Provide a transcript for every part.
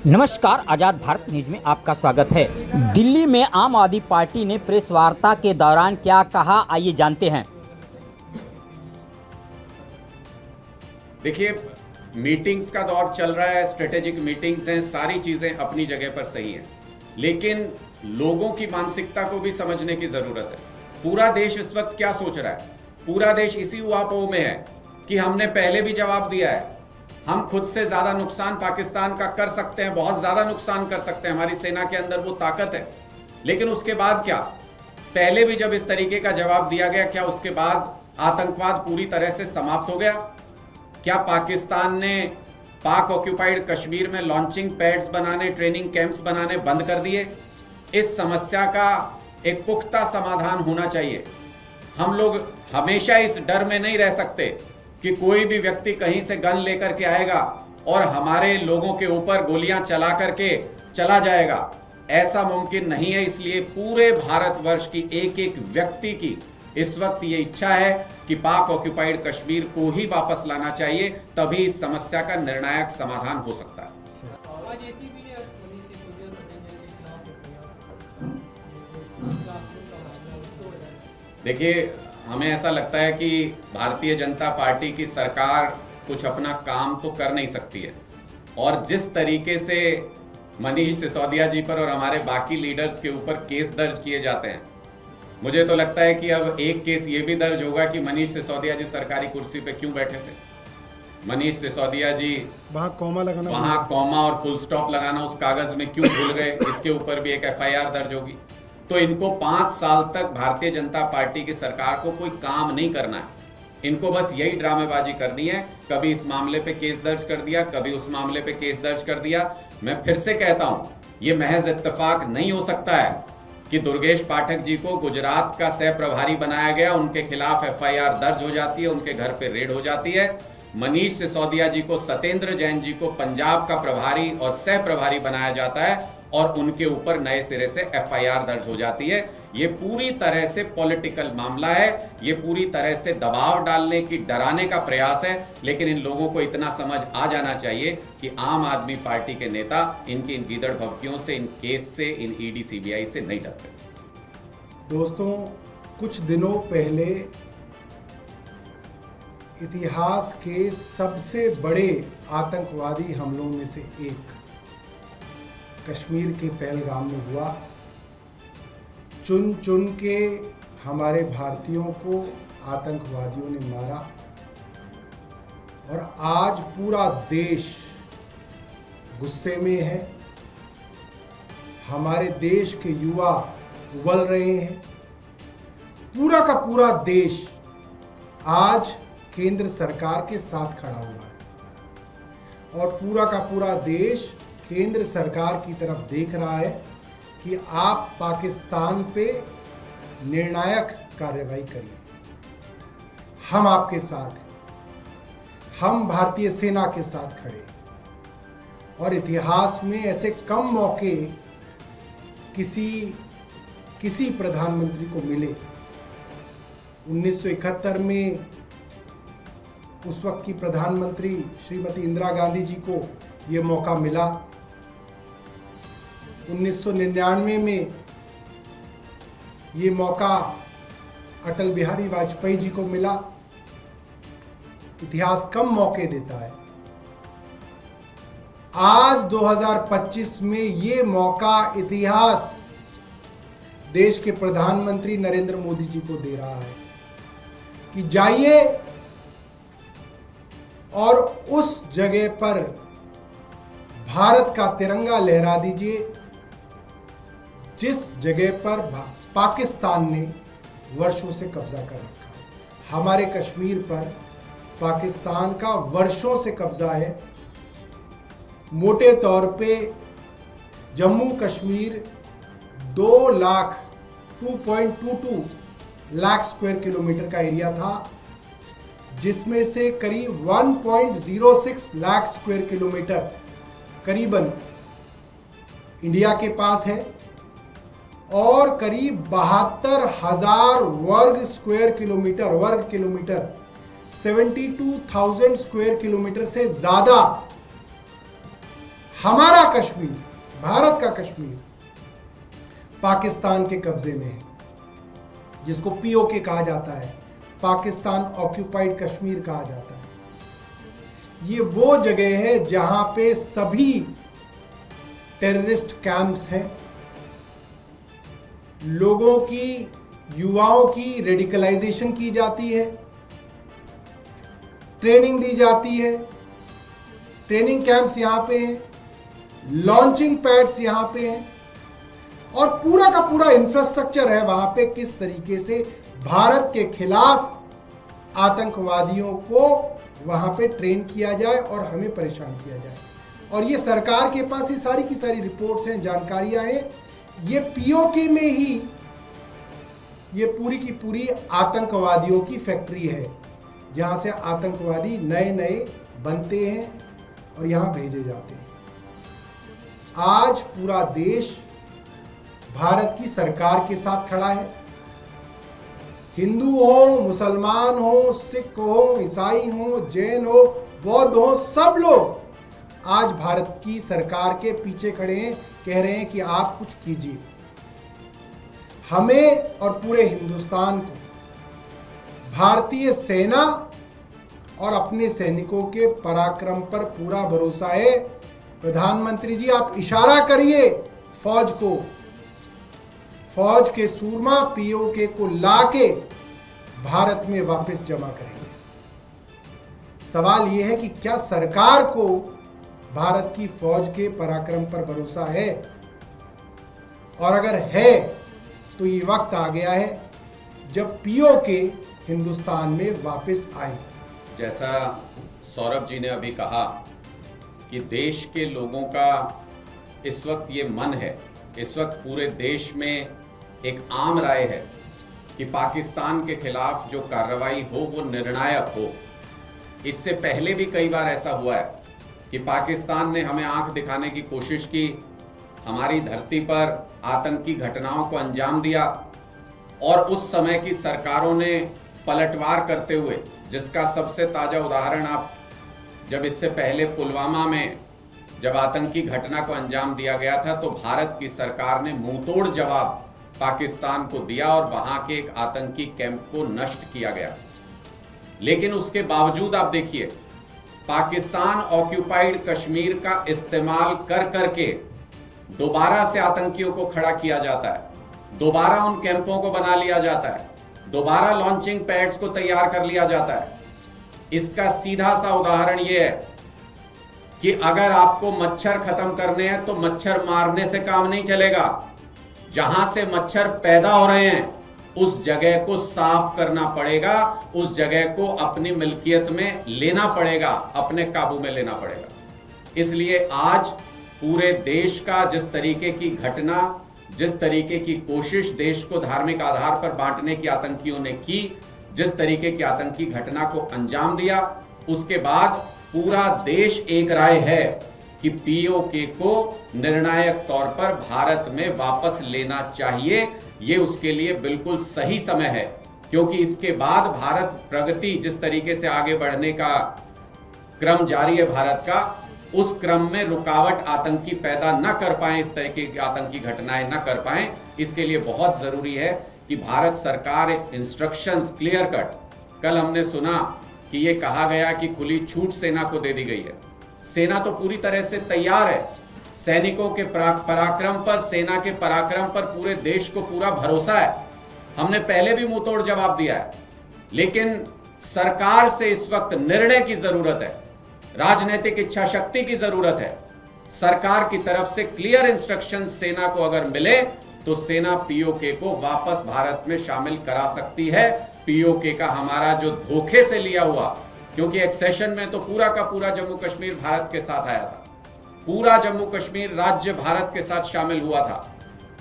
नमस्कार, आज़ाद भारत न्यूज में आपका स्वागत है। दिल्ली में आम आदमी पार्टी ने प्रेस वार्ता के दौरान क्या कहा, आइए जानते हैं। देखिए, मीटिंग्स का दौर चल रहा है, स्ट्रेटेजिक मीटिंग्स हैं, सारी चीजें अपनी जगह पर सही हैं, लेकिन लोगों की मानसिकता को भी समझने की जरूरत है। पूरा देश इस वक्त क्या सोच रहा है? पूरा देश इसी उहापोह में है कि हमने पहले भी जवाब दिया है, हम खुद से ज्यादा नुकसान पाकिस्तान का कर सकते हैं, बहुत ज्यादा नुकसान कर सकते हैं, हमारी सेना के अंदर वो ताकत है। लेकिन उसके बाद क्या? पहले भी जब इस तरीके का जवाब दिया गया, क्या उसके बाद आतंकवाद पूरी तरह से समाप्त हो गया? क्या पाकिस्तान ने पाक ऑक्यूपाइड कश्मीर में लॉन्चिंग पैड्स बनाने, ट्रेनिंग कैंप्स बनाने बंद कर दिए? इस समस्या का एक पुख्ता समाधान होना चाहिए। हम लोग हमेशा इस डर में नहीं रह सकते कि कोई भी व्यक्ति कहीं से गन लेकर के आएगा और हमारे लोगों के ऊपर गोलियां चला करके चला जाएगा। ऐसा मुमकिन नहीं है। इसलिए पूरे भारतवर्ष की एक एक व्यक्ति की इस वक्त ये इच्छा है कि पाक ऑक्यूपाइड कश्मीर को ही वापस लाना चाहिए, तभी इस समस्या का निर्णायक समाधान हो सकता है। देखिए, हमें ऐसा लगता है कि भारतीय जनता पार्टी की सरकार कुछ अपना काम तो कर नहीं सकती है, और जिस तरीके से मनीष सिसोदिया जी पर और हमारे बाकी लीडर्स के ऊपर केस दर्ज किए जाते हैं, मुझे तो लगता है कि अब एक केस ये भी दर्ज होगा कि मनीष सिसोदिया जी सरकारी कुर्सी पे क्यों बैठे थे। मनीष सिसोदिया जी वहाँ कॉमा और फुल स्टॉप लगाना उस कागज में क्यों भूल गए, इसके ऊपर भी एक एफआईआर दर्ज होगी। तो इनको 5 साल तक भारतीय जनता पार्टी की सरकार को कोई काम नहीं करना है, इनको बस यही ड्रामेबाजी करनी है। कभी इस मामले पे केस दर्ज कर दिया, कभी उस मामले पे केस दर्ज कर दिया। मैं फिर से कहता हूं, ये महज इत्तेफाक नहीं हो सकता है कि दुर्गेश पाठक जी को गुजरात का सह प्रभारी बनाया गया, उनके खिलाफ एफआईआर दर्ज हो जाती है, उनके घर पे रेड हो जाती है। मनीष सिसोदिया जी को, सत्येंद्र जैन जी को पंजाब का प्रभारी और सह प्रभारी बनाया जाता है और उनके ऊपर नए सिरे से एफआईआर दर्ज हो जाती है। ये पूरी तरह से पॉलिटिकल मामला है, ये पूरी तरह से दबाव डालने की, डराने का प्रयास है। लेकिन इन लोगों को इतना समझ आ जाना चाहिए कि आम आदमी पार्टी के नेता इनकी इन गीदड़ भभकियों से, इन केस से, इन ईडी सीबीआई से नहीं डरते। दोस्तों, कुछ दिनों पहले इतिहास के सबसे बड़े आतंकवादी हमलों में से एक कश्मीर के पहलगाम में हुआ। चुन चुन के हमारे भारतीयों को आतंकवादियों ने मारा, और आज पूरा देश गुस्से में है। हमारे देश के युवा उबल रहे हैं। पूरा का पूरा देश आज केंद्र सरकार के साथ खड़ा हुआ है, और पूरा का पूरा देश केंद्र सरकार की तरफ देख रहा है कि आप पाकिस्तान पे निर्णायक कार्रवाई करिए। हम आपके साथ हैं, हम भारतीय सेना के साथ खड़े हैं। और इतिहास में ऐसे कम मौके किसी प्रधानमंत्री को मिले। 1971 में उस वक्त की प्रधानमंत्री श्रीमती इंदिरा गांधी जी को ये मौका मिला। 1999 में ये मौका अटल बिहारी वाजपेयी जी को मिला। इतिहास कम मौके देता है। आज 2025 में ये मौका इतिहास देश के प्रधानमंत्री नरेंद्र मोदी जी को दे रहा है कि जाइए और उस जगह पर भारत का तिरंगा लहरा दीजिए जिस जगह पर पाकिस्तान ने वर्षों से कब्जा कर रखा है। हमारे कश्मीर पर पाकिस्तान का वर्षों से कब्जा है। मोटे तौर पे जम्मू कश्मीर 2.22 लाख स्क्वायर किलोमीटर का एरिया था, जिसमें से करीब 1.06 लाख स्क्वायर किलोमीटर करीबन इंडिया के पास है, और करीब 72,000 वर्ग किलोमीटर 72,000 स्क्वायर किलोमीटर से ज्यादा हमारा कश्मीर, भारत का कश्मीर पाकिस्तान के कब्जे में है, जिसको पीओके कहा जाता है, पाकिस्तान ऑक्यूपाइड कश्मीर कहा जाता है। ये वो जगह है जहां पे सभी टेररिस्ट कैंप्स हैं, लोगों की, युवाओं की रेडिकलाइजेशन की जाती है, ट्रेनिंग दी जाती है। ट्रेनिंग कैंप्स यहां पे हैं, लॉन्चिंग पैड्स यहां पे हैं और पूरा का पूरा इंफ्रास्ट्रक्चर है वहां पे, किस तरीके से भारत के खिलाफ आतंकवादियों को वहां पे ट्रेन किया जाए और हमें परेशान किया जाए। और ये सरकार के पास ही सारी की सारी रिपोर्ट्स हैं, जानकारियां हैं। ये पीओके में ही ये पूरी की पूरी आतंकवादियों की फैक्ट्री है, जहां से आतंकवादी नए नए बनते हैं और यहां भेजे जाते हैं। आज पूरा देश भारत की सरकार के साथ खड़ा है। हिंदू हो, मुसलमान हो, सिख हो, ईसाई हो, जैन हो, बौद्ध हो, सब लोग आज भारत की सरकार के पीछे खड़े हैं, कह रहे हैं कि आप कुछ कीजिए। हमें और पूरे हिंदुस्तान को भारतीय सेना और अपने सैनिकों के पराक्रम पर पूरा भरोसा है। प्रधानमंत्री जी, आप इशारा करिए फौज को, फौज के सूरमा पीओके को लाके भारत में वापस जमा करेंगे। सवाल यह है कि क्या सरकार को भारत की फौज के पराक्रम पर भरोसा है? और अगर है तो ये वक्त आ गया है जब पीओके हिंदुस्तान में वापस आए। जैसा सौरभ जी ने अभी कहा कि देश के लोगों का इस वक्त ये मन है, इस वक्त पूरे देश में एक आम राय है कि पाकिस्तान के खिलाफ जो कार्रवाई हो वो निर्णायक हो। इससे पहले भी कई बार ऐसा हुआ है कि पाकिस्तान ने हमें आंख दिखाने की कोशिश की, हमारी धरती पर आतंकी घटनाओं को अंजाम दिया और उस समय की सरकारों ने पलटवार करते हुए, जिसका सबसे ताजा उदाहरण आप जब इससे पहले पुलवामा में जब आतंकी घटना को अंजाम दिया गया था तो भारत की सरकार ने मुंहतोड़ जवाब पाकिस्तान को दिया और वहां के एक आतंकी कैंप को नष्ट किया गया। लेकिन उसके बावजूद आप देखिए, पाकिस्तान ऑक्यूपाइड कश्मीर का इस्तेमाल कर करके दोबारा से आतंकियों को खड़ा किया जाता है, दोबारा उन कैंपों को बना लिया जाता है, दोबारा लॉन्चिंग पैड्स को तैयार कर लिया जाता है। इसका सीधा सा उदाहरण यह है कि अगर आपको मच्छर खत्म करने हैं तो मच्छर मारने से काम नहीं चलेगा। जहां से मच्छर पैदा हो रहे हैं उस जगह को साफ करना पड़ेगा, उस जगह को अपनी मिल्कियत में लेना पड़ेगा, अपने काबू में लेना पड़ेगा। इसलिए आज पूरे देश का जिस तरीके की घटना, जिस तरीके की कोशिश देश को धार्मिक आधार पर बांटने की आतंकियों ने की, जिस तरीके की आतंकी घटना को अंजाम दिया, उसके बाद पूरा देश एक राय है कि पीओके को निर्णायक तौर पर भारत में वापस लेना चाहिए। ये उसके लिए बिल्कुल सही समय है, क्योंकि इसके बाद भारत प्रगति जिस तरीके से आगे बढ़ने का क्रम जारी है भारत का, उस क्रम में रुकावट आतंकी पैदा न कर पाए, इस तरीके की आतंकी घटनाएं न कर पाए। इसके लिए बहुत जरूरी है कि भारत सरकार इंस्ट्रक्शंस क्लियर कट, कल हमने सुना कि ये कहा गया कि खुली छूट सेना को दे दी गई है। सेना तो पूरी तरह से तैयार है, सैनिकों के पराक्रम पर, सेना के पराक्रम पर पूरे देश को पूरा भरोसा है। हमने पहले भी मुंहतोड़ जवाब दिया है, लेकिन सरकार से इस वक्त निर्णय की जरूरत है, राजनीतिक इच्छा शक्ति की जरूरत है। सरकार की तरफ से क्लियर इंस्ट्रक्शन सेना को अगर मिले तो सेना पीओके को वापस भारत में शामिल करा सकती है। पीओके का हमारा जो धोखे से लिया हुआ, क्योंकि एक सेशन में तो पूरा का पूरा जम्मू कश्मीर भारत के साथ आया था, पूरा जम्मू कश्मीर राज्य भारत के साथ शामिल हुआ था,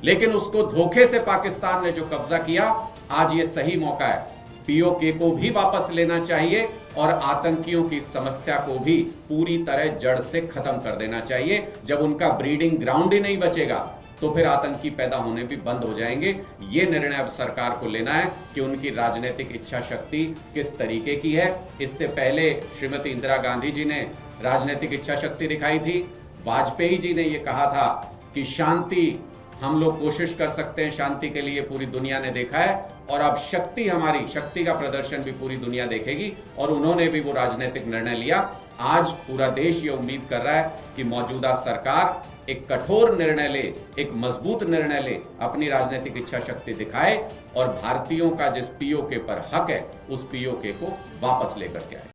लेकिन उसको धोखे से पाकिस्तान ने जो कब्जा किया, आज ये सही मौका है, पीओके को भी वापस लेना चाहिए और आतंकियों की समस्या को भी पूरी तरह जड़ से खत्म कर देना चाहिए। जब उनका ब्रीडिंग ग्राउंड ही नहीं बचेगा तो फिर आतंकी पैदा होने भी बंद हो जाएंगे। ये निर्णय अब सरकार को लेना है कि उनकी राजनीतिक इच्छा शक्ति किस तरीके की है। इससे पहले श्रीमती इंदिरा गांधी जी ने राजनीतिक इच्छा शक्ति दिखाई थी, वाजपेयी जी ने ये कहा था कि शांति हम लोग कोशिश कर सकते हैं, शांति के लिए पूरी दुनिया ने देखा है, और अब शक्ति, हमारी शक्ति का प्रदर्शन भी पूरी दुनिया देखेगी, और उन्होंने भी वो राजनीतिक निर्णय लिया। आज पूरा देश ये उम्मीद कर रहा है कि मौजूदा सरकार एक कठोर निर्णय ले, एक मजबूत निर्णय ले, अपनी राजनीतिक इच्छा शक्ति दिखाए और भारतीयों का जिस पीओके पर हक है उस पीओके को वापस लेकर के आए।